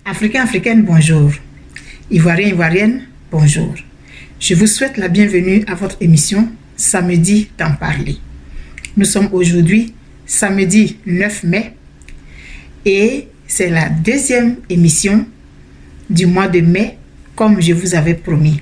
Africains, Africaines, bonjour. Ivoiriens, Ivoiriennes, bonjour. Je vous souhaite la bienvenue à votre émission Samedi d'en parler. Nous sommes aujourd'hui samedi 9 mai et c'est la deuxième émission du mois de mai comme je vous avais promis.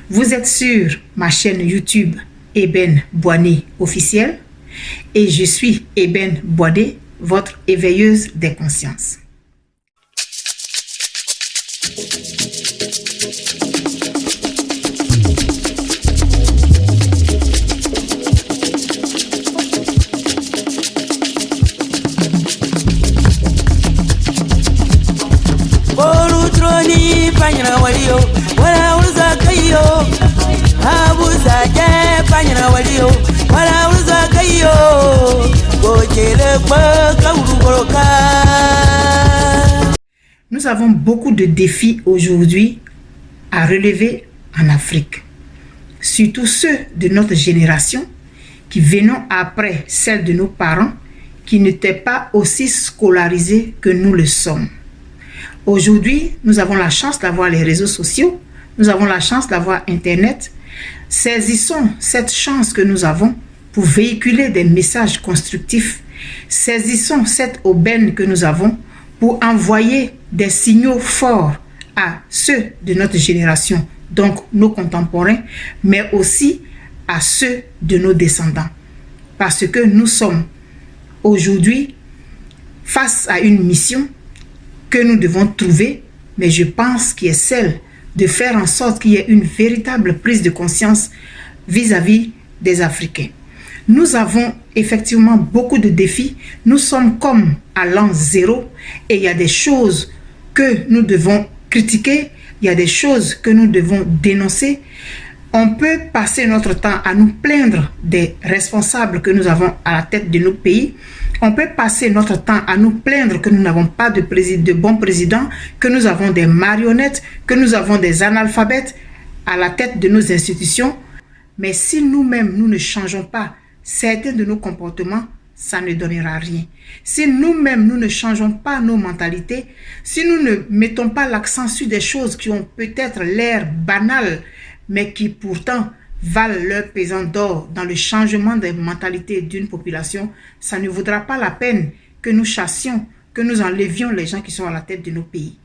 Vous êtes sur ma chaîne YouTube Eben Boané officielle et je suis Eben Boané, votre éveilleuse des consciences. Nous avons beaucoup de défis aujourd'hui à relever en Afrique, surtout ceux de notre génération qui venons après celle de nos parents qui n'étaient pas aussi scolarisés que nous le sommes. Aujourd'hui, nous avons la chance d'avoir les réseaux sociaux, nous avons la chance d'avoir Internet. Saisissons cette chance que nous avons pour véhiculer des messages constructifs. Saisissons cette aubaine que nous avons pour envoyer des signaux forts à ceux de notre génération, donc nos contemporains, mais aussi à ceux de nos descendants. Parce que nous sommes aujourd'hui face à une mission que nous devons trouver, mais je pense qu'il est celle de faire en sorte qu'il y ait une véritable prise de conscience vis-à-vis des Africains. Nous avons effectivement beaucoup de défis. Nous sommes comme à l'an zéro et il y a des choses que nous devons critiquer, il y a des choses que nous devons dénoncer. On peut passer notre temps à nous plaindre des responsables que nous avons à la tête de nos pays. On peut passer notre temps à nous plaindre que nous n'avons pas de bons présidents, que nous avons des marionnettes, que nous avons des analphabètes à la tête de nos institutions. Mais si nous-mêmes, nous ne changeons pas certains de nos comportements, ça ne donnera rien. Si nous-mêmes, nous ne changeons pas nos mentalités, si nous ne mettons pas l'accent sur des choses qui ont peut-être l'air banales, mais qui pourtant valent leur pesant d'or dans le changement des mentalités d'une population, ça ne vaudra pas la peine que nous chassions, que nous enlevions les gens qui sont à la tête de nos pays.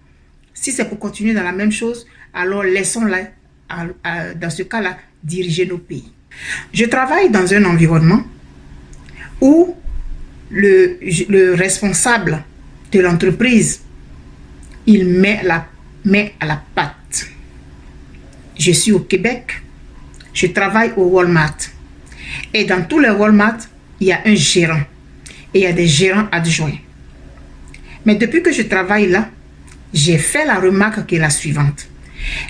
Si c'est pour continuer dans la même chose, alors laissons-la, dans ce cas-là, diriger nos pays. Je travaille dans un environnement où le responsable de l'entreprise, il met la main à la pâte. Je suis au Québec, je travaille au Walmart. Et dans tous les Walmart, il y a un gérant. Et il y a des gérants adjoints. Mais depuis que je travaille là, j'ai fait la remarque qui est la suivante.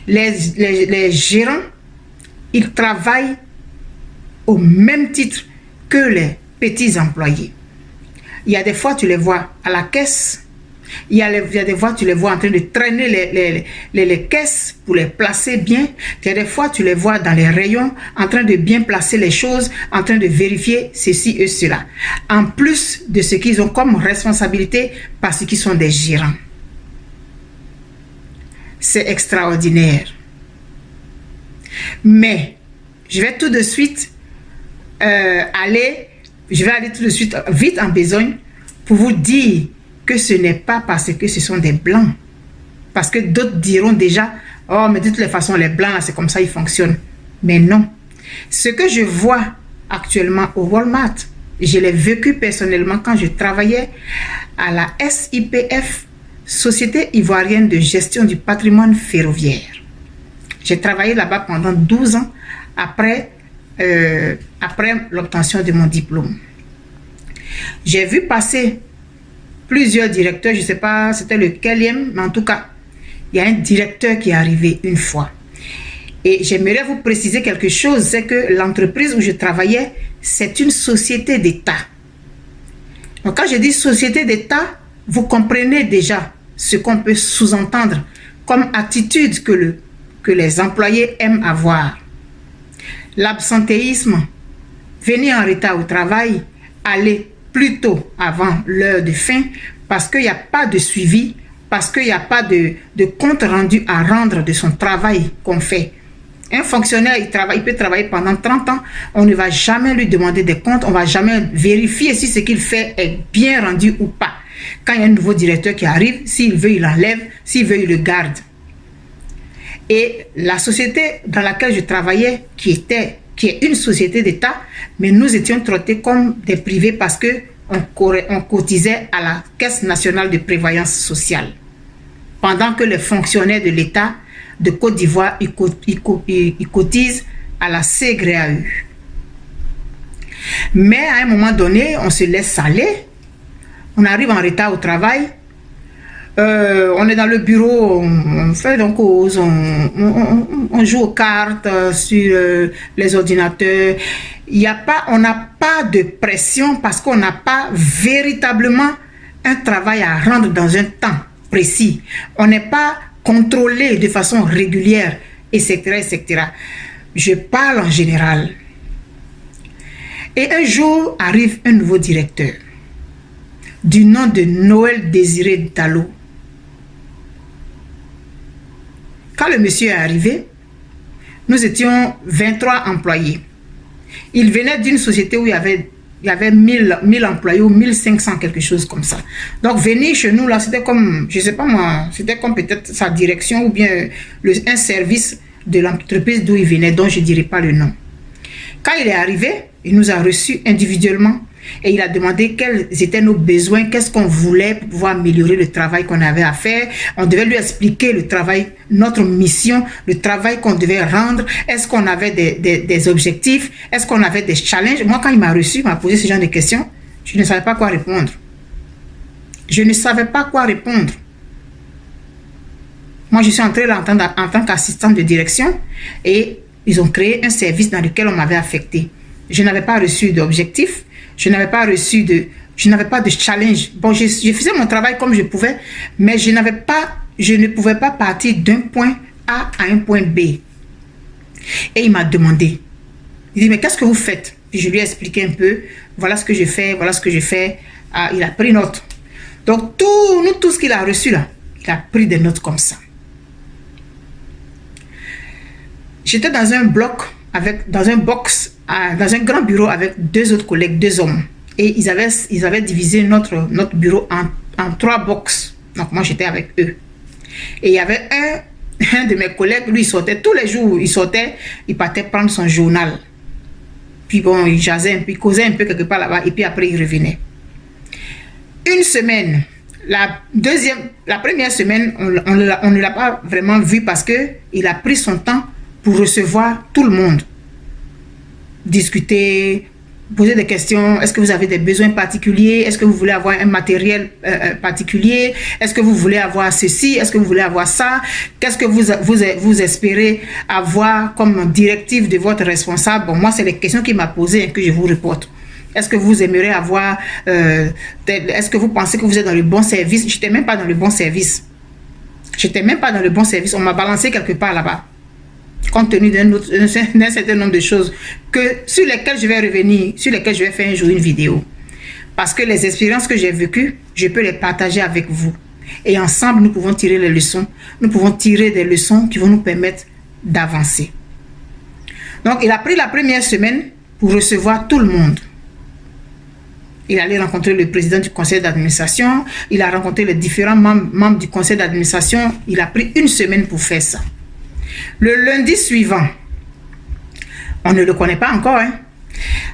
Les gérants, ils travaillent au même titre que les petits employés. Il y a des fois, tu les vois à la caisse. Il y a des fois, tu les vois en train de traîner les caisses pour les placer bien. Il y a des fois, tu les vois dans les rayons en train de bien placer les choses, en train de vérifier ceci et cela. En plus de ce qu'ils ont comme responsabilité parce qu'ils sont des gérants. C'est extraordinaire. Mais, je vais tout de suite aller tout de suite vite en besogne pour vous dire que ce n'est pas parce que ce sont des blancs. Parce que d'autres diront déjà, oh, mais de toutes les façons, les blancs, c'est comme ça, ils fonctionnent. Mais non. Ce que je vois actuellement au Walmart, je l'ai vécu personnellement quand je travaillais à la SIPF, Société Ivoirienne de Gestion du Patrimoine Ferroviaire. J'ai travaillé là-bas pendant 12 ans après l'obtention de mon diplôme. J'ai vu passer plusieurs directeurs, je ne sais pas c'était lequelième, mais en tout cas, il y a un directeur qui est arrivé une fois. Et j'aimerais vous préciser quelque chose, c'est que l'entreprise où je travaillais, c'est une société d'État. Donc quand je dis société d'État, vous comprenez déjà ce qu'on peut sous-entendre comme attitude que les employés aiment avoir. L'absentéisme, venir en retard au travail, aller plus tôt avant l'heure de fin, parce qu'il n'y a pas de suivi parce qu'il n'y a pas de compte rendu à rendre de son travail qu'on fait. Un fonctionnaire, il peut travailler pendant 30 ans, on ne va jamais lui demander des comptes, on ne va jamais vérifier si ce qu'il fait est bien rendu ou pas. Quand il y a un nouveau directeur qui arrive, s'il veut, il l'enlève, s'il veut, il le garde. Et la société dans laquelle je travaillais, qui est une société d'État, mais nous étions traités comme des privés parce qu'on cotisait à la Caisse nationale de prévoyance sociale. Pendant que les fonctionnaires de l'État de Côte d'Ivoire, ils cotisent à la CGRAU. Mais à un moment donné, on se laisse aller. On arrive en retard au travail. On est dans le bureau, on fait donc cause, on joue aux cartes sur les ordinateurs. On n'a pas de pression parce qu'on n'a pas véritablement un travail à rendre dans un temps précis. On n'est pas contrôlé de façon régulière, etc., etc. Je parle en général. Et un jour arrive un nouveau directeur du nom de Noël Désiré Dallo. Quand le monsieur est arrivé, nous étions 23 employés. Il venait d'une société où il y avait 1000 employés ou 1500, quelque chose comme ça. Donc venir chez nous, là, c'était comme, je ne sais pas moi, c'était comme peut-être sa direction ou bien un service de l'entreprise d'où il venait, dont je ne dirai pas le nom. Quand il est arrivé, il nous a reçus individuellement et il a demandé quels étaient nos besoins, qu'est-ce qu'on voulait pour pouvoir améliorer le travail qu'on avait à faire. On devait lui expliquer le travail, notre mission, le travail qu'on devait rendre. Est-ce qu'on avait des objectifs? Est-ce qu'on avait des challenges? Moi, quand il m'a reçu, il m'a posé ce genre de questions, je ne savais pas quoi répondre. Je ne savais pas quoi répondre. Moi, je suis entrée là en tant qu'assistante de direction et ils ont créé un service dans lequel on m'avait affecté. Je n'avais pas reçu d'objectifs. Je n'avais pas de challenge. Bon, je faisais mon travail comme je pouvais, mais je ne pouvais pas partir d'un point A à un point B. Et il m'a demandé, il dit, mais qu'est-ce que vous faites? Puis je lui ai expliqué un peu, voilà ce que je fais, voilà ce que je fais. Ah, il a pris note. Donc, tout ce qu'il a reçu là, il a pris des notes comme ça. J'étais dans un bloc, dans un grand bureau avec 2 autres collègues, 2 hommes. Et ils avaient divisé notre bureau en 3 box. Donc moi, j'étais avec eux. Et il y avait un de mes collègues, lui, il sortait tous les jours. Il partait prendre son journal. Puis bon, il jasait un peu, il causait un peu quelque part là-bas. Et puis après, il revenait. Une semaine, la première semaine, on ne l'a pas vraiment vu parce qu'il a pris son temps pour recevoir tout le monde. Discuter, poser des questions. Est-ce que vous avez des besoins particuliers? Est-ce que vous voulez avoir un matériel particulier? Est-ce que vous voulez avoir ceci? Est-ce que vous voulez avoir ça? Qu'est-ce que vous espérez avoir comme directive de votre responsable? Bon, moi, c'est les questions qu'il m'a posées que je vous reporte. Est-ce que vous aimeriez avoir... est-ce que vous pensez que vous êtes dans le bon service? Je n'étais même pas dans le bon service. On m'a balancé quelque part là-bas. Compte tenu d'un certain nombre de choses sur lesquelles je vais revenir, sur lesquelles je vais faire un jour une vidéo. Parce que les expériences que j'ai vécues, je peux les partager avec vous. Et ensemble, nous pouvons tirer les leçons. Nous pouvons tirer des leçons qui vont nous permettre d'avancer. Donc, il a pris la première semaine pour recevoir tout le monde. Il allait rencontrer le président du conseil d'administration. Il a rencontré les différents membres du conseil d'administration. Il a pris 1 semaine pour faire ça. Le lundi suivant, on ne le connaît pas encore.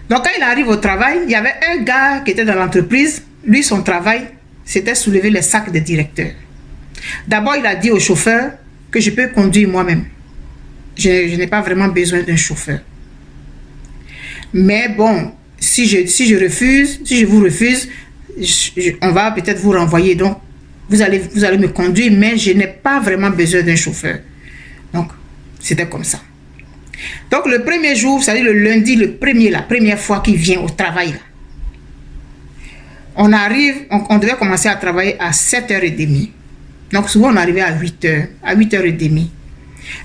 Donc, quand il arrive au travail, il y avait un gars qui était dans l'entreprise. Lui, son travail, c'était soulever les sacs des directeurs. D'abord, il a dit au chauffeur que je peux conduire moi-même. Je n'ai pas vraiment besoin d'un chauffeur. Mais bon, si je vous refuse, on va peut-être vous renvoyer. Donc, vous allez me conduire, mais je n'ai pas vraiment besoin d'un chauffeur. Donc, c'était comme ça. Donc, le premier jour, c'est-à-dire le lundi, la première fois qu'il vient au travail, là, on devait commencer à travailler à 7h30. Donc, souvent, on arrivait à 8h, à 8h30.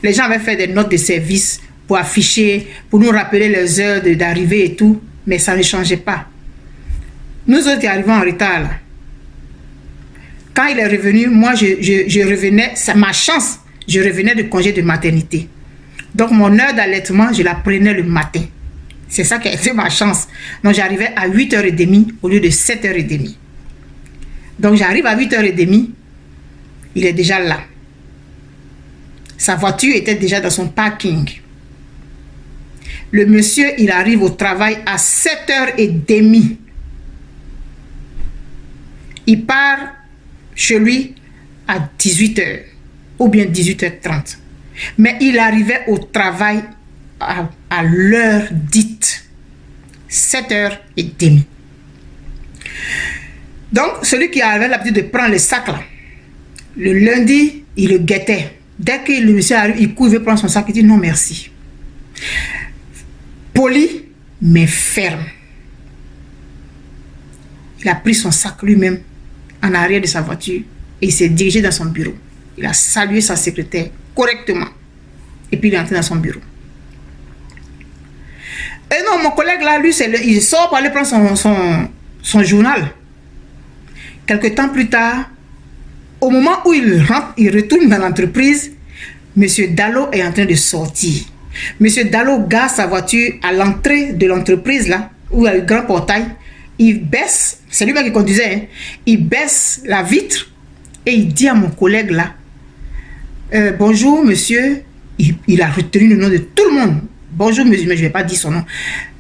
Les gens avaient fait des notes de service pour afficher, pour nous rappeler les heures d'arrivée et tout, mais ça ne changeait pas. Nous autres qui arrivons en retard, là, Quand il est revenu, moi, je revenais, c'est ma chance, je revenais de congé de maternité. Donc, mon heure d'allaitement, je la prenais le matin. C'est ça qui a été ma chance. Donc, j'arrivais à 8h30 au lieu de 7h30. Donc, j'arrive à 8h30, il est déjà là. Sa voiture était déjà dans son parking. Le monsieur, il arrive au travail à 7h30. Il part chez lui à 18h ou bien 18h30. Mais il arrivait au travail à l'heure dite, 7h30. Donc, celui qui avait l'habitude de prendre le sac là, le lundi, il le guettait. Dès que le monsieur arrive, il court, il veut prendre son sac, il dit non merci. Poli, mais ferme. Il a pris son sac lui-même en arrière de sa voiture et il s'est dirigé dans son bureau. Il a salué sa secrétaire correctement. Et puis il est entré dans son bureau. Et non, mon collègue là, lui, il sort pour aller prendre son journal. Quelque temps plus tard, au moment où il rentre, il retourne dans l'entreprise, M. Dallo est en train de sortir. M. Dallo gare sa voiture à l'entrée de l'entreprise là, où il y a le grand portail. Il baisse, c'est lui-même qui conduisait, hein, il baisse la vitre et il dit à mon collègue là, bonjour monsieur, il a retenu le nom de tout le monde. Bonjour monsieur, mais je ne vais pas dire son nom.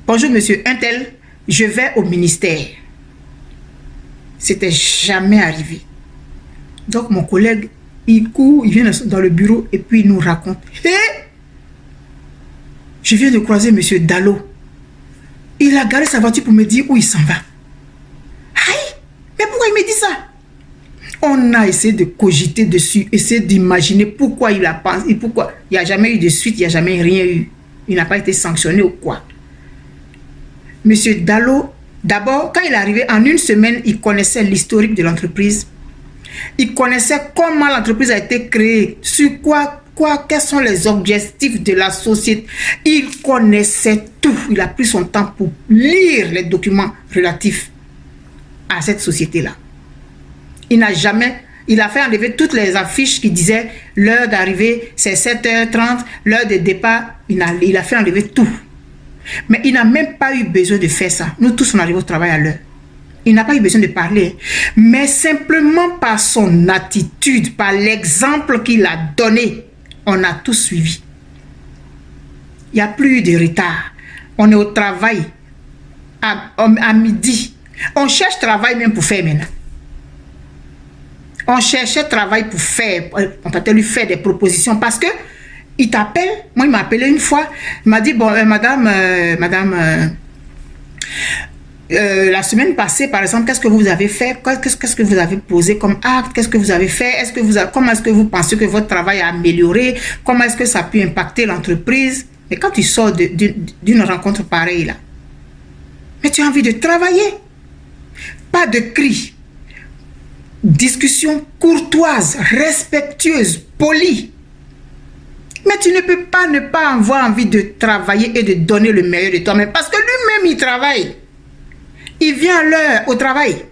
Bonjour monsieur, un tel, je vais au ministère. C'était jamais arrivé. Donc mon collègue, il court, il vient dans le bureau et puis il nous raconte. Hey, je viens de croiser monsieur Dallo. Il a garé sa voiture pour me dire où il s'en va. Aïe, mais pourquoi il me dit ça? On a essayé de cogiter dessus, essayer d'imaginer pourquoi il a pensé, pourquoi il n'y a jamais eu de suite, il n'y a jamais rien eu. Il n'a pas été sanctionné ou quoi. Monsieur Dallo, d'abord, quand il est arrivé, en une semaine, il connaissait l'historique de l'entreprise. Il connaissait comment l'entreprise a été créée, sur quoi, quels sont les objectifs de la société. Il connaissait tout. Il a pris son temps pour lire les documents relatifs à cette société-là. Il a fait enlever toutes les affiches qui disaient l'heure d'arrivée, c'est 7h30, l'heure de départ. Il a fait enlever tout. Mais il n'a même pas eu besoin de faire ça. Nous tous, on arrive au travail à l'heure. Il n'a pas eu besoin de parler. Mais simplement par son attitude, par l'exemple qu'il a donné, on a tous suivi. Il n'y a plus eu de retard. On est au travail à midi. On cherche travail même pour faire maintenant. On cherchait travail pour faire. On peut lui faire des propositions parce que il t'appelle. Moi, il m'a appelé une fois. Il m'a dit, bon, madame, la semaine passée, par exemple, qu'est-ce que vous avez fait? Qu'est-ce que vous avez posé comme acte? Qu'est-ce que vous avez fait? Comment est-ce que vous pensez que votre travail a amélioré? Comment est-ce que ça a pu impacter l'entreprise? Mais quand tu sors d'une rencontre pareille, là, mais tu as envie de travailler. Pas de cris. Discussion courtoise, respectueuse, polie. Mais tu ne peux pas ne pas avoir envie de travailler et de donner le meilleur de toi-même. Parce que lui-même, il travaille. Il vient à l'heure au travail.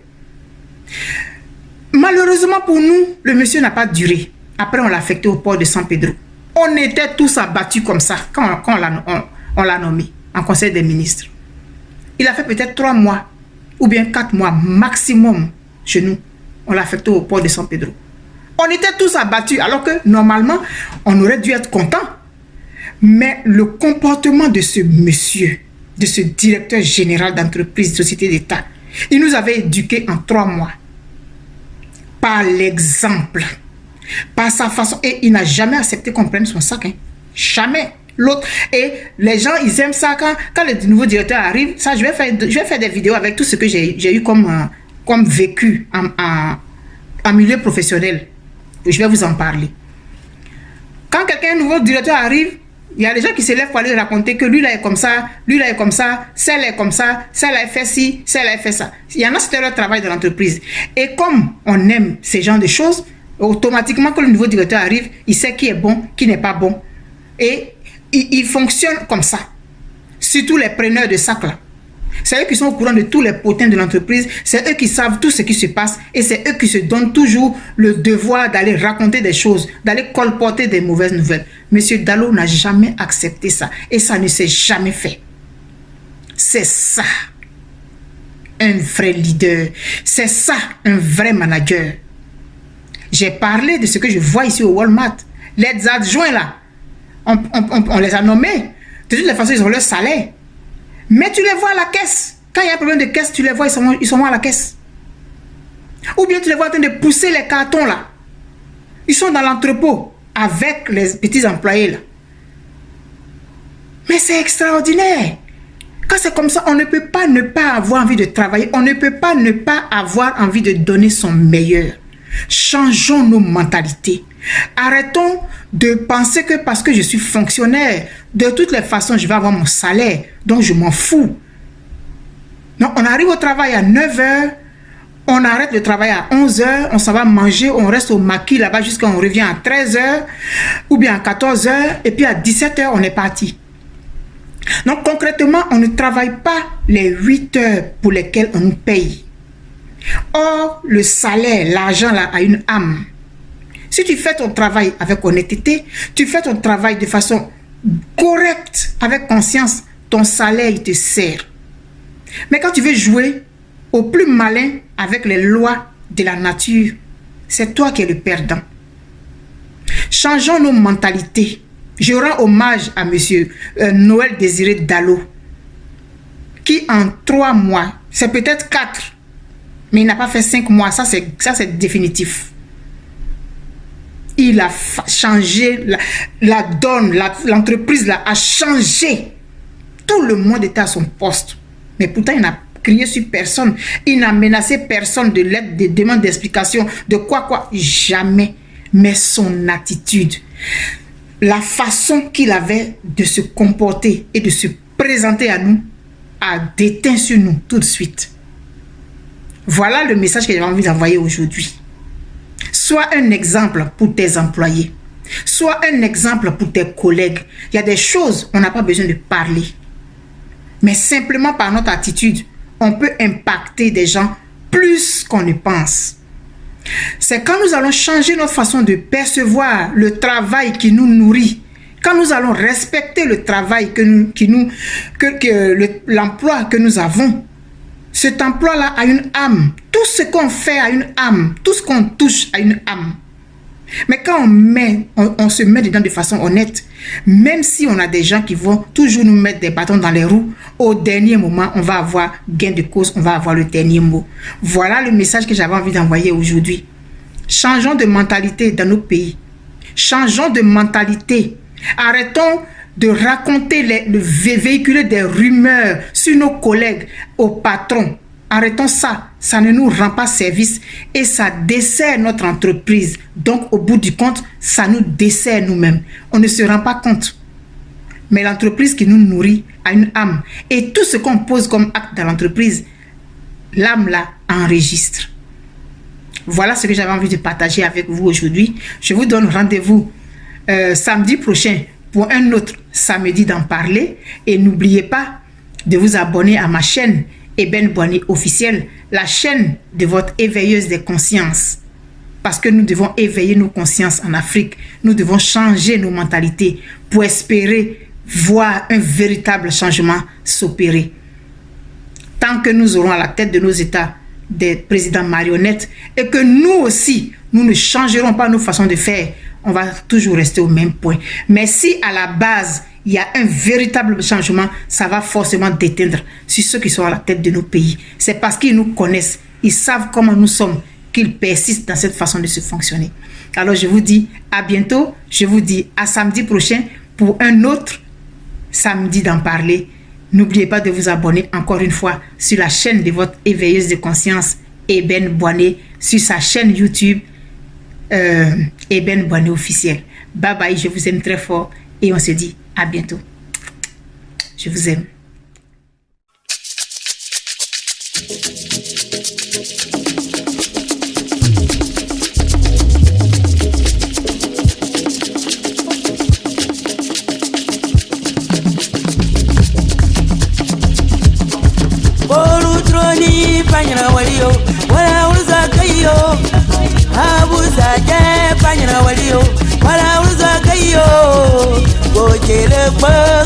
Malheureusement pour nous, le monsieur n'a pas duré. Après, on l'a affecté au port de San Pedro. On était tous abattus comme ça quand on l'a nommé en conseil des ministres. Il a fait peut-être 3 mois ou bien 4 mois maximum chez nous. On l'a affecté au port de San Pedro. On était tous abattus alors que normalement, on aurait dû être content. Mais le comportement de ce monsieur, de ce directeur général d'entreprise, de société d'État, il nous avait éduqués en 3 mois. Par l'exemple, par sa façon. Et il n'a jamais accepté qu'on prenne son sac. Hein. Jamais. L'autre. Et les gens, ils aiment ça quand le nouveau directeur arrive. Ça, je vais faire des vidéos avec tout ce que j'ai eu comme vécu en milieu professionnel. Je vais vous en parler. Quand un nouveau directeur arrive, il y a des gens qui se lèvent pour aller raconter que lui là est comme ça, lui là est comme ça, celle est comme ça, celle a fait ci, celle a fait ça. Il y en a, c'était leur travail de l'entreprise. Et comme on aime ces genres de choses, automatiquement quand le nouveau directeur arrive, il sait qui est bon, qui n'est pas bon. Et il fonctionne comme ça. Surtout les preneurs de sacs là. C'est eux qui sont au courant de tous les potins de l'entreprise. C'est eux qui savent tout ce qui se passe. Et c'est eux qui se donnent toujours le devoir d'aller raconter des choses, d'aller colporter des mauvaises nouvelles. Monsieur Dallo n'a jamais accepté ça. Et ça ne s'est jamais fait. C'est ça, un vrai leader. C'est ça, un vrai manager. J'ai parlé de ce que je vois ici au Walmart. Les adjoints là, on les a nommés. De toutes les façons, ils ont leur salaire. Mais tu les vois à la caisse. Quand il y a un problème de caisse, tu les vois, ils sont à la caisse. Ou bien tu les vois en train de pousser les cartons là. Ils sont dans l'entrepôt avec les petits employés là. Mais c'est extraordinaire. Quand c'est comme ça, on ne peut pas ne pas avoir envie de travailler. On ne peut pas ne pas avoir envie de donner son meilleur. Changeons nos mentalités. Arrêtons de penser que parce que je suis fonctionnaire, de toutes les façons, je vais avoir mon salaire. Donc, je m'en fous. Non, on arrive au travail à 9 h, on arrête le travail à 11 h, on s'en va manger, on reste au maquis là-bas jusqu'à on revient à 13 h ou bien à 14 h et puis à 17 h, on est parti. Donc, concrètement, on ne travaille pas les 8 heures pour lesquelles on nous paye. Or, le salaire, l'argent là, a une âme. Si tu fais ton travail avec honnêteté, tu fais ton travail de façon correcte, avec conscience, ton salaire, il te sert. Mais quand tu veux jouer au plus malin avec les lois de la nature, c'est toi qui es le perdant. Changeons nos mentalités. Je rends hommage à monsieur Noël Désiré Dallo, qui en 3 mois, c'est peut-être 4, mais il n'a pas fait 5 mois, ça c'est définitif. Il a changé la donne, l'entreprise là a changé. Tout le monde était à son poste. Mais pourtant, il n'a crié sur personne. Il n'a menacé personne de l'aide, de demande d'explication, de quoi. Jamais. Mais son attitude, la façon qu'il avait de se comporter et de se présenter à nous, a déteint sur nous tout de suite. Voilà le message que j'avais envie d'envoyer aujourd'hui. Sois un exemple pour tes employés. Sois un exemple pour tes collègues. Il y a des choses, on n'a pas besoin de parler. Mais simplement par notre attitude, on peut impacter des gens plus qu'on ne pense. C'est quand nous allons changer notre façon de percevoir le travail qui nous nourrit, quand nous allons respecter le travail l'emploi que nous avons. Cet emploi-là a une âme. Tout ce qu'on fait a une âme. Tout ce qu'on touche a une âme. Mais quand on se met dedans de façon honnête, même si on a des gens qui vont toujours nous mettre des bâtons dans les roues, au dernier moment, on va avoir gain de cause, on va avoir le dernier mot. Voilà le message que j'avais envie d'envoyer aujourd'hui. Changeons de mentalité dans nos pays. Changeons de mentalité. Arrêtons de raconter, véhiculer des rumeurs sur nos collègues, aux patrons. Arrêtons ça. Ça ne nous rend pas service et ça dessert notre entreprise. Donc, au bout du compte, ça nous dessert nous-mêmes. On ne se rend pas compte. Mais l'entreprise qui nous nourrit a une âme. Et tout ce qu'on pose comme acte dans l'entreprise, l'âme là enregistre. Voilà ce que j'avais envie de partager avec vous aujourd'hui. Je vous donne rendez-vous samedi prochain pour un autre samedi d'en parler. Et n'oubliez pas de vous abonner à ma chaîne Eben Boigny officielle, la chaîne de votre éveilleuse des consciences. Parce que nous devons éveiller nos consciences en Afrique. Nous devons changer nos mentalités pour espérer voir un véritable changement s'opérer. Tant que nous aurons à la tête de nos États des présidents marionnettes et que nous aussi, nous ne changerons pas nos façons de faire, on va toujours rester au même point. Mais si à la base, il y a un véritable changement, ça va forcément déteindre sur ceux qui sont à la tête de nos pays. C'est parce qu'ils nous connaissent, ils savent comment nous sommes, qu'ils persistent dans cette façon de se fonctionner. Alors je vous dis à bientôt, je vous dis à samedi prochain pour un autre samedi d'en parler. N'oubliez pas de vous abonner encore une fois sur la chaîne de votre éveilleuse de conscience, Eben Boigny, sur sa chaîne YouTube, Eben Boigny officielle. Bye bye, je vous aime très fort et on se dit à bientôt. Je vous aime. panyana waliyo wala uluza kayo abuza je panyana waliyo wala uluza kayo gojele kwa